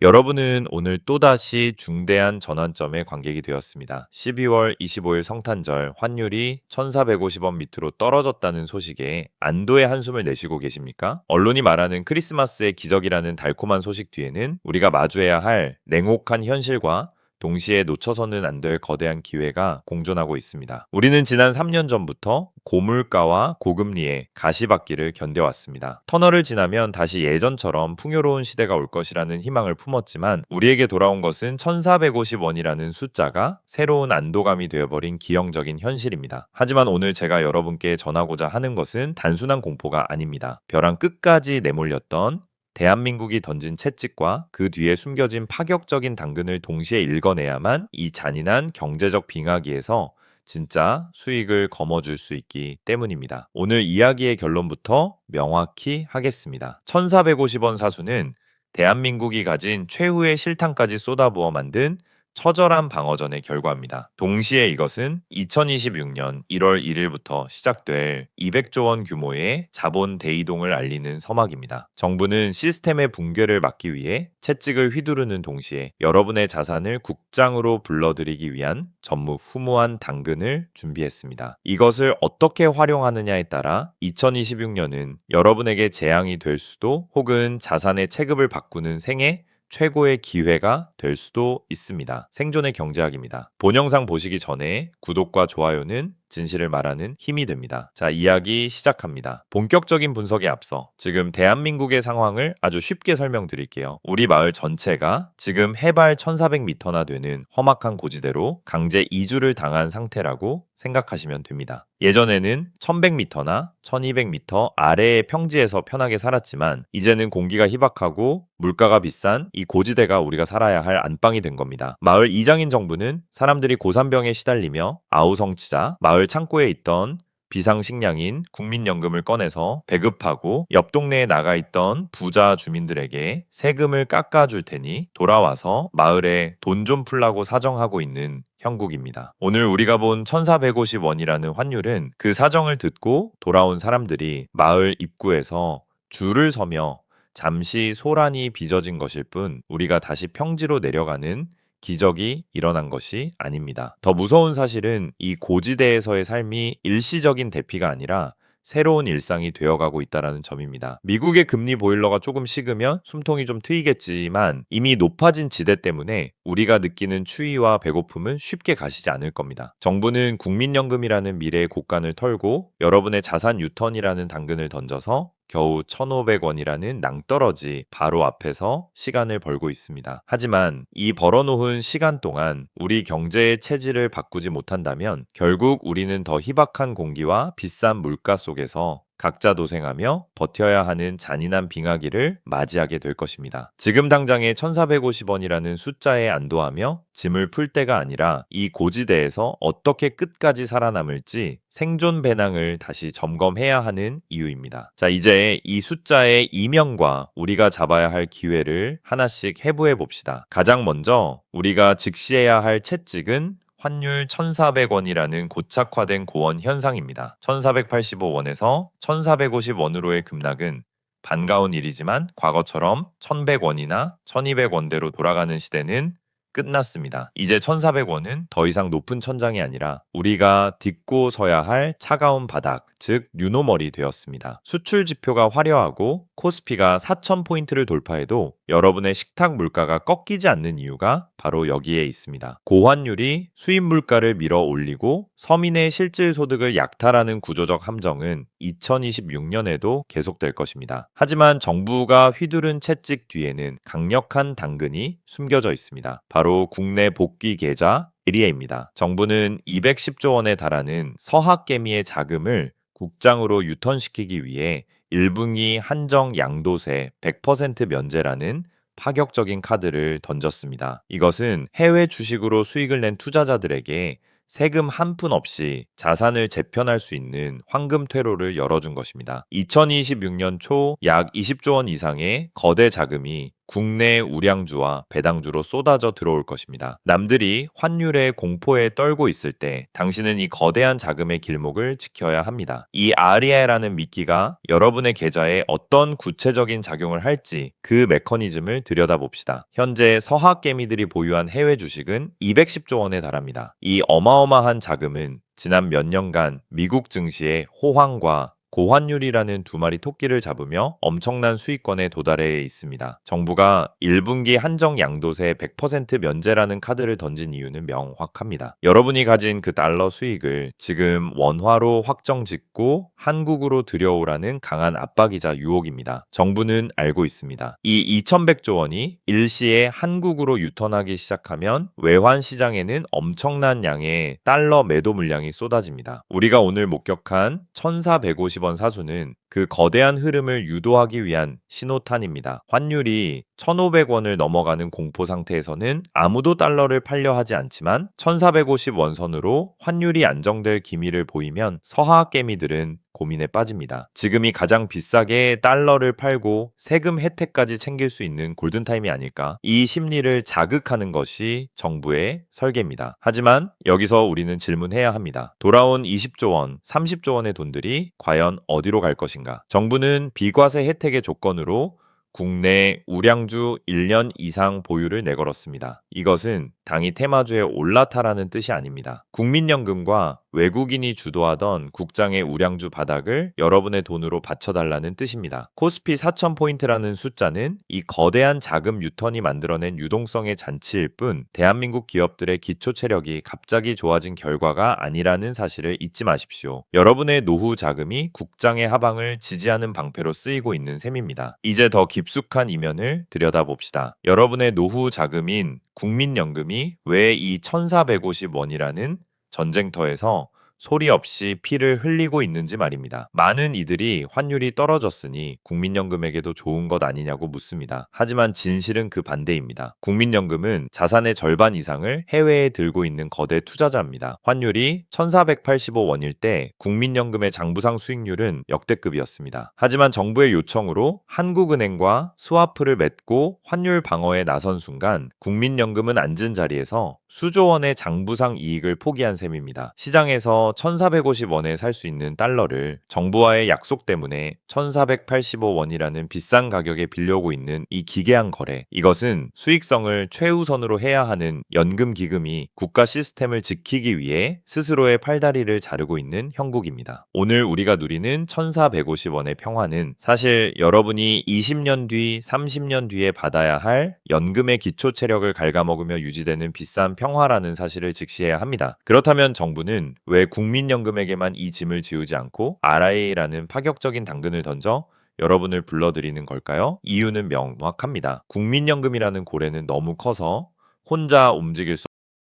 여러분은 오늘 또다시 중대한 전환점의 관객이 되었습니다. 12월 25일 성탄절 환율이 1,450원 밑으로 떨어졌다는 소식에 안도의 한숨을 내쉬고 계십니까? 언론이 말하는 크리스마스의 기적이라는 달콤한 소식 뒤에는 우리가 마주해야 할 냉혹한 현실과 동시에 놓쳐서는 안 될 거대한 기회가 공존하고 있습니다. 우리는 지난 3년 전부터 고물가와 고금리의 가시밭길을 견뎌왔습니다. 터널을 지나면 다시 예전처럼 풍요로운 시대가 올 것이라는 희망을 품었지만 우리에게 돌아온 것은 1,450원이라는 숫자가 새로운 안도감이 되어버린 기형적인 현실입니다. 하지만 오늘 제가 여러분께 전하고자 하는 것은 단순한 공포가 아닙니다. 벼랑 끝까지 내몰렸던 대한민국이 던진 채찍과 그 뒤에 숨겨진 파격적인 당근을 동시에 읽어내야만 이 잔인한 경제적 빙하기에서 진짜 수익을 거머쥘 수 있기 때문입니다. 오늘 이야기의 결론부터 명확히 하겠습니다. 1,450원 사수는 대한민국이 가진 최후의 실탄까지 쏟아부어 만든 처절한 방어전의 결과입니다. 동시에 이것은 2026년 1월 1일부터 시작될 200조 원 규모의 자본 대이동을 알리는 서막입니다. 정부는 시스템의 붕괴를 막기 위해 채찍을 휘두르는 동시에 여러분의 자산을 국장으로 불러들이기 위한 전무후무한 당근을 준비했습니다. 이것을 어떻게 활용하느냐에 따라 2026년은 여러분에게 재앙이 될 수도 혹은 자산의 체급을 바꾸는 생애 최고의 기회가 될 수도 있습니다. 생존의 경제학입니다. 본 영상 보시기 전에 구독과 좋아요는 진실을 말하는 힘이 됩니다. 자, 이야기 시작합니다. 본격적인 분석에 앞서 지금 대한민국의 상황을 아주 쉽게 설명드릴게요. 우리 마을 전체가 지금 해발 1,400m나 되는 험악한 고지대로 강제 이주를 당한 상태라고 생각하시면 됩니다. 예전에는 1,100m나 1,200m 아래의 평지에서 편하게 살았지만 이제는 공기가 희박하고 물가가 비싼 이 고지대가 우리가 살아야 할 안방이 된 겁니다. 마을 이장인 정부는 사람들이 고산병에 시달리며 아우성치자 마을 창고에 있던 비상식량인 국민연금을 꺼내서 배급하고 옆 동네에 나가 있던 부자 주민들에게 세금을 깎아줄 테니 돌아와서 마을에 돈 좀 풀라고 사정하고 있는 형국입니다. 오늘 우리가 본 1,450원이라는 환율은 그 사정을 듣고 돌아온 사람들이 마을 입구에서 줄을 서며 잠시 소란이 빚어진 것일 뿐 우리가 다시 평지로 내려가는 기적이 일어난 것이 아닙니다. 더 무서운 사실은 이 고지대에서의 삶이 일시적인 대피가 아니라 새로운 일상이 되어가고 있다는 점입니다. 미국의 금리 보일러가 조금 식으면 숨통이 좀 트이겠지만 이미 높아진 지대 때문에 우리가 느끼는 추위와 배고픔은 쉽게 가시지 않을 겁니다. 정부는 국민연금이라는 미래의 곡간을 털고 여러분의 자산 유턴이라는 당근을 던져서 겨우 1,500원이라는 낭떠러지 바로 앞에서 시간을 벌고 있습니다. 하지만 이 벌어놓은 시간 동안 우리 경제의 체질을 바꾸지 못한다면 결국 우리는 더 희박한 공기와 비싼 물가 속에서 각자 도생하며 버텨야 하는 잔인한 빙하기를 맞이하게 될 것입니다. 지금 당장의 1,450원이라는 숫자에 안도하며 짐을 풀 때가 아니라 이 고지대에서 어떻게 끝까지 살아남을지 생존 배낭을 다시 점검해야 하는 이유입니다. 자, 이제 이 숫자의 이면과 우리가 잡아야 할 기회를 하나씩 해부해 봅시다. 가장 먼저 우리가 직시해야 할 채찍은 환율 1,400원이라는 고착화된 고원 현상입니다. 1,485원에서 1,450원으로의 급락은 반가운 일이지만 과거처럼 1,100원이나 1,200원대로 돌아가는 시대는 끝났습니다. 이제 1,400원은 더 이상 높은 천장이 아니라 우리가 딛고 서야 할 차가운 바닥, 즉 뉴노멀이 되었습니다. 수출 지표가 화려하고 코스피가 4,000포인트를 돌파해도 여러분의 식탁 물가가 꺾이지 않는 이유가 바로 여기에 있습니다. 고환율이 수입 물가를 밀어 올리고 서민의 실질 소득을 약탈하는 구조적 함정은 2026년에도 계속될 것입니다. 하지만 정부가 휘두른 채찍 뒤에는 강력한 당근이 숨겨져 있습니다. 바로 국내 복귀 계좌 LEA입니다. 정부는 210조 원에 달하는 서학개미의 자금을 국장으로 유턴시키기 위해 1분기 한정 양도세 100% 면제라는 파격적인 카드를 던졌습니다. 이것은 해외 주식으로 수익을 낸 투자자들에게 세금 한 푼 없이 자산을 재편할 수 있는 황금 퇴로를 열어준 것입니다. 2026년 초 약 20조 원 이상의 거대 자금이 국내 우량주와 배당주로 쏟아져 들어올 것입니다. 남들이 환율의 공포에 떨고 있을 때 당신은 이 거대한 자금의 길목을 지켜야 합니다. 이 REI라는 미끼가 여러분의 계좌에 어떤 구체적인 작용을 할지 그 메커니즘을 들여다봅시다. 현재 서학개미들이 보유한 해외 주식은 210조 원에 달합니다. 이 어마어마한 자금은 지난 몇 년간 미국 증시의 호황과 고환율이라는 두 마리 토끼를 잡으며 엄청난 수익권에 도달해 있습니다. 정부가 1분기 한정 양도세 100% 면제라는 카드를 던진 이유는 명확합니다. 여러분이 가진 그 달러 수익을 지금 원화로 확정 짓고 한국으로 들여오라는 강한 압박이자 유혹입니다. 정부는 알고 있습니다. 이 2100조 원이 일시에 한국으로 유턴하기 시작하면 외환 시장에는 엄청난 양의 달러 매도 물량이 쏟아집니다. 우리가 오늘 목격한 1450원 사수는 그 거대한 흐름을 유도하기 위한 신호탄입니다. 환율이 1,500원을 넘어가는 공포 상태에서는 아무도 달러를 팔려 하지 않지만 1,450원 선으로 환율이 안정될 기미를 보이면 서하개미들은 고민에 빠집니다. 지금이 가장 비싸게 달러를 팔고 세금 혜택까지 챙길 수 있는 골든타임이 아닐까? 이 심리를 자극하는 것이 정부의 설계입니다. 하지만 여기서 우리는 질문해야 합니다. 돌아온 20조 원, 30조 원의 돈들이 과연 어디로 갈 것인가? 정부는 비과세 혜택의 조건으로 국내 우량주 1년 이상 보유를 내걸었습니다. 이것은 당이 테마주에 올라타라는 뜻이 아닙니다. 국민연금과 외국인이 주도하던 국장의 우량주 바닥을 여러분의 돈으로 받쳐달라는 뜻입니다. 코스피 4000포인트라는 숫자는 이 거대한 자금 유턴이 만들어낸 유동성의 잔치일 뿐 대한민국 기업들의 기초 체력이 갑자기 좋아진 결과가 아니라는 사실을 잊지 마십시오. 여러분의 노후 자금이 국장의 하방을 지지하는 방패로 쓰이고 있는 셈입니다. 이제 더 깊숙한 이면을 들여다봅시다. 여러분의 노후 자금인 국민연금이 왜 이 1450원이라는 전쟁터에서 소리 없이 피를 흘리고 있는지 말입니다. 많은 이들이 환율이 떨어졌으니 국민연금에게도 좋은 것 아니냐고 묻습니다. 하지만 진실은 그 반대입니다. 국민연금은 자산의 절반 이상을 해외에 들고 있는 거대 투자자입니다. 환율이 1,485원일 때 국민연금의 장부상 수익률은 역대급이었습니다. 하지만 정부의 요청으로 한국은행과 스와프를 맺고 환율 방어에 나선 순간 국민연금은 앉은 자리에서 수조 원의 장부상 이익을 포기한 셈입니다. 시장에서 1,450원에 살 수 있는 달러를 정부와의 약속 때문에 1,485원이라는 비싼 가격에 빌려오고 있는 이 기괴한 거래. 이것은 수익성을 최우선으로 해야 하는 연금기금이 국가 시스템을 지키기 위해 스스로의 팔다리를 자르고 있는 형국입니다. 오늘 우리가 누리는 1,450원의 평화는 사실 여러분이 20년 뒤, 30년 뒤에 받아야 할 연금의 기초 체력을 갉아먹으며 유지되는 비싼 평화라는 사실을 직시해야 합니다. 그렇다면 정부는 왜 국민연금에게만 이 짐을 지우지 않고 RIA라는 파격적인 당근을 던져 여러분을 불러들이는 걸까요? 이유는 명확합니다. 국민연금이라는 고래는 너무 커서 혼자 움직일 수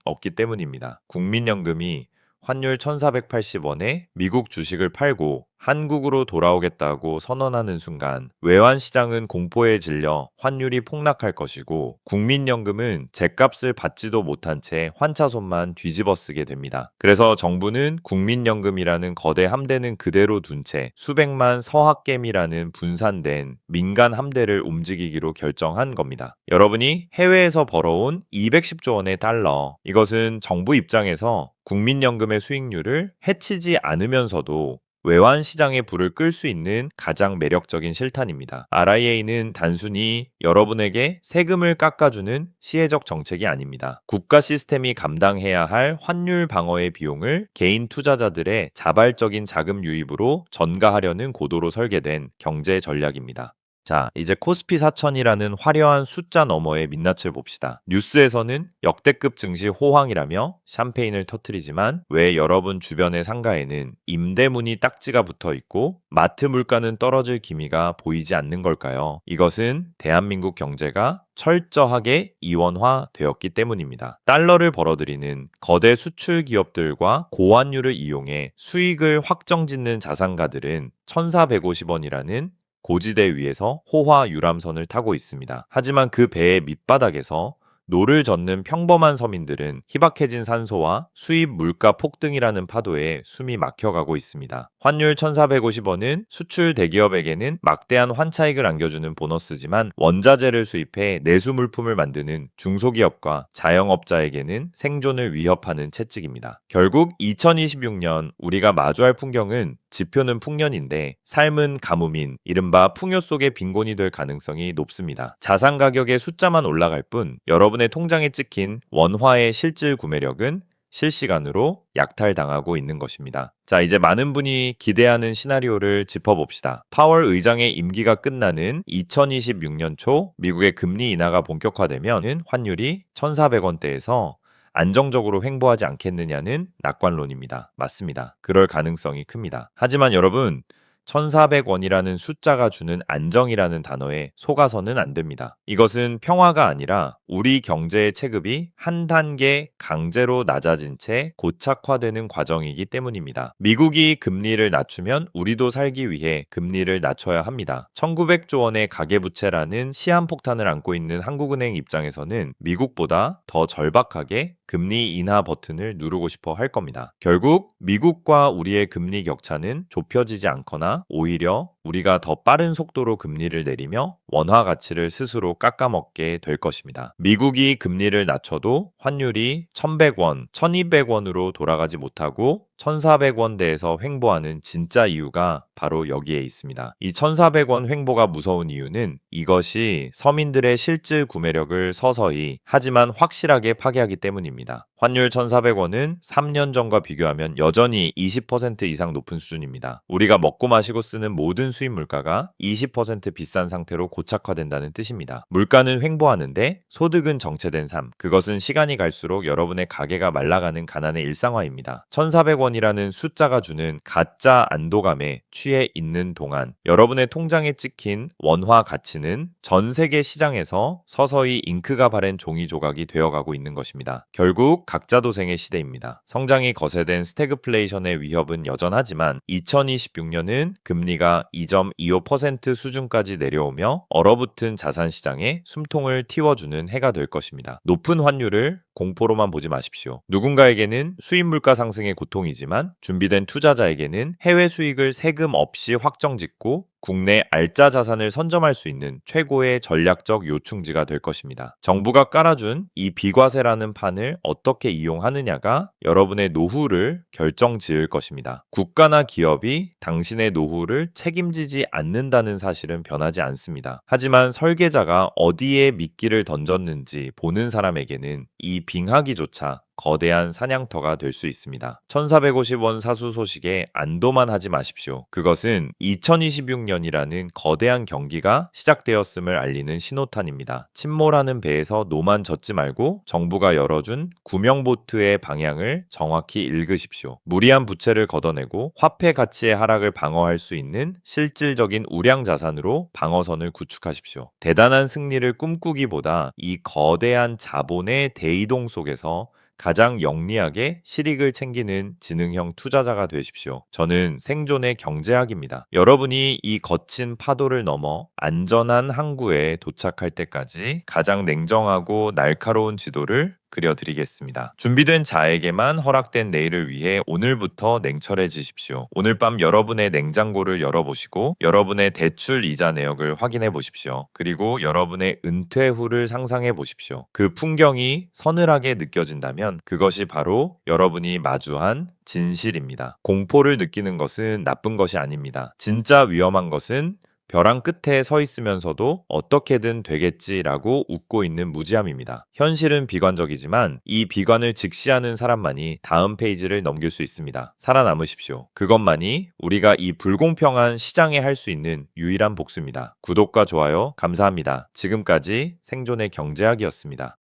없기 때문입니다. 국민연금이 환율 1,480원에 미국 주식을 팔고 한국으로 돌아오겠다고 선언하는 순간 외환시장은 공포에 질려 환율이 폭락할 것이고 국민연금은 죗값을 받지도 못한 채 환차손만 뒤집어 쓰게 됩니다. 그래서 정부는 국민연금이라는 거대 함대는 그대로 둔 채 수백만 서학개미라는 분산된 민간 함대를 움직이기로 결정한 겁니다. 여러분이 해외에서 벌어온 210조 원의 달러, 이것은 정부 입장에서 국민연금의 수익률을 해치지 않으면서도 외환 시장의 불을 끌 수 있는 가장 매력적인 실탄입니다. RIA는 단순히 여러분에게 세금을 깎아주는 시혜적 정책이 아닙니다. 국가 시스템이 감당해야 할 환율 방어의 비용을 개인 투자자들의 자발적인 자금 유입으로 전가하려는 고도로 설계된 경제 전략입니다. 자, 이제 코스피 4000이라는 화려한 숫자 너머의 민낯을 봅시다. 뉴스에서는 역대급 증시 호황이라며 샴페인을 터뜨리지만 왜 여러분 주변의 상가에는 임대문이 딱지가 붙어 있고 마트 물가는 떨어질 기미가 보이지 않는 걸까요? 이것은 대한민국 경제가 철저하게 이원화 되었기 때문입니다. 달러를 벌어들이는 거대 수출 기업들과 고환율을 이용해 수익을 확정짓는 자산가들은 1,450원이라는 고지대 위에서 호화 유람선을 타고 있습니다. 하지만 그 배의 밑바닥에서 노를 젓는 평범한 서민들은 희박해진 산소와 수입 물가 폭등이라는 파도에 숨이 막혀가고 있습니다. 환율 1,450원은 수출 대기업에게는 막대한 환차익을 안겨주는 보너스지만 원자재를 수입해 내수 물품을 만드는 중소기업과 자영업자에게는 생존을 위협하는 채찍입니다. 결국 2026년 우리가 마주할 풍경은 지표는 풍년인데 삶은 가뭄인 이른바 풍요 속의 빈곤이 될 가능성이 높습니다. 자산 가격의 숫자만 올라갈 뿐 여러분의 통장에 찍힌 원화의 실질 구매력은 실시간으로 약탈당하고 있는 것입니다. 자, 이제 많은 분이 기대하는 시나리오를 짚어봅시다. 파월 의장의 임기가 끝나는 2026년 초 미국의 금리 인하가 본격화되면 환율이 1,400원대에서 안정적으로 횡보하지 않겠느냐는 낙관론입니다. 맞습니다. 그럴 가능성이 큽니다. 하지만 여러분, 1,400원이라는 숫자가 주는 안정이라는 단어에 속아서는 안 됩니다. 이것은 평화가 아니라 우리 경제의 체급이 한 단계 강제로 낮아진 채 고착화되는 과정이기 때문입니다. 미국이 금리를 낮추면 우리도 살기 위해 금리를 낮춰야 합니다. 1,900조 원의 가계부채라는 시한폭탄을 안고 있는 한국은행 입장에서는 미국보다 더 절박하게 금리 인하 버튼을 누르고 싶어 할 겁니다. 결국 미국과 우리의 금리 격차는 좁혀지지 않거나 오히려 우리가 더 빠른 속도로 금리를 내리며 원화 가치를 스스로 깎아먹게 될 것입니다. 미국이 금리를 낮춰도 환율이 1,100원, 1,200원으로 돌아가지 못하고 1,400원대에서 횡보하는 진짜 이유가 바로 여기에 있습니다. 이 1,400원 횡보가 무서운 이유는 이것이 서민들의 실질 구매력을 서서히 하지만 확실하게 파괴하기 때문입니다. 환율 1,400원은 3년 전과 비교하면 여전히 20% 이상 높은 수준입니다. 우리가 먹고 마시고 쓰는 모든 수입 물가가 20% 비싼 상태로 고착화된다는 뜻입니다. 물가는 횡보하는데 소득은 정체된 삶. 그것은 시간이 갈수록 여러분의 가게가 말라가는 가난의 일상화입니다. 1,400원이라는 숫자가 주는 가짜 안도감에 취해 있는 동안 여러분의 통장에 찍힌 원화 가치는 전 세계 시장에서 서서히 잉크가 바랜 종이 조각이 되어가고 있는 것입니다. 결국 각자 도생의 시대입니다. 성장이 거세된 스태그플레이션의 위협은 여전하지만 2026년은 금리가 2.25% 수준까지 내려오며 얼어붙은 자산 시장에 숨통을 틔워주는 해가 될 것입니다. 높은 환율을 공포로만 보지 마십시오. 누군가에게는 수입 물가 상승의 고통이지만 준비된 투자자에게는 해외 수익을 세금 없이 확정짓고 국내 알짜 자산을 선점할 수 있는 최고의 전략적 요충지가 될 것입니다. 정부가 깔아준 이 비과세라는 판을 어떻게 이용하느냐가 여러분의 노후를 결정지을 것입니다. 국가나 기업이 당신의 노후를 책임지지 않는다는 사실은 변하지 않습니다. 하지만 설계자가 어디에 미끼를 던졌는지 보는 사람에게는 이 빙하기조차 거대한 사냥터가 될 수 있습니다. 1,450원 사수 소식에 안도만 하지 마십시오. 그것은 2026년이라는 거대한 경기가 시작되었음을 알리는 신호탄입니다. 침몰하는 배에서 노만 젓지 말고 정부가 열어준 구명보트의 방향을 정확히 읽으십시오. 무리한 부채를 걷어내고 화폐 가치의 하락을 방어할 수 있는 실질적인 우량 자산으로 방어선을 구축하십시오. 대단한 승리를 꿈꾸기보다 이 거대한 자본의 대이동 속에서 가장 영리하게 실익을 챙기는 지능형 투자자가 되십시오. 저는 생존의 경제학입니다. 여러분이 이 거친 파도를 넘어 안전한 항구에 도착할 때까지 가장 냉정하고 날카로운 지도를 그려드리겠습니다. 준비된 자에게만 허락된 내일을 위해 오늘부터 냉철해지십시오. 오늘 밤 여러분의 냉장고를 열어보시고 여러분의 대출 이자 내역을 확인해 보십시오. 그리고 여러분의 은퇴 후를 상상해 보십시오. 그 풍경이 서늘하게 느껴진다면 그것이 바로 여러분이 마주한 진실입니다. 공포를 느끼는 것은 나쁜 것이 아닙니다. 진짜 위험한 것은 벼랑 끝에 서 있으면서도 어떻게든 되겠지라고 웃고 있는 무지함입니다. 현실은 비관적이지만 이 비관을 직시하는 사람만이 다음 페이지를 넘길 수 있습니다. 살아남으십시오. 그것만이 우리가 이 불공평한 시장에 할 수 있는 유일한 복수입니다. 구독과 좋아요 감사합니다. 지금까지 생존의 경제학이었습니다.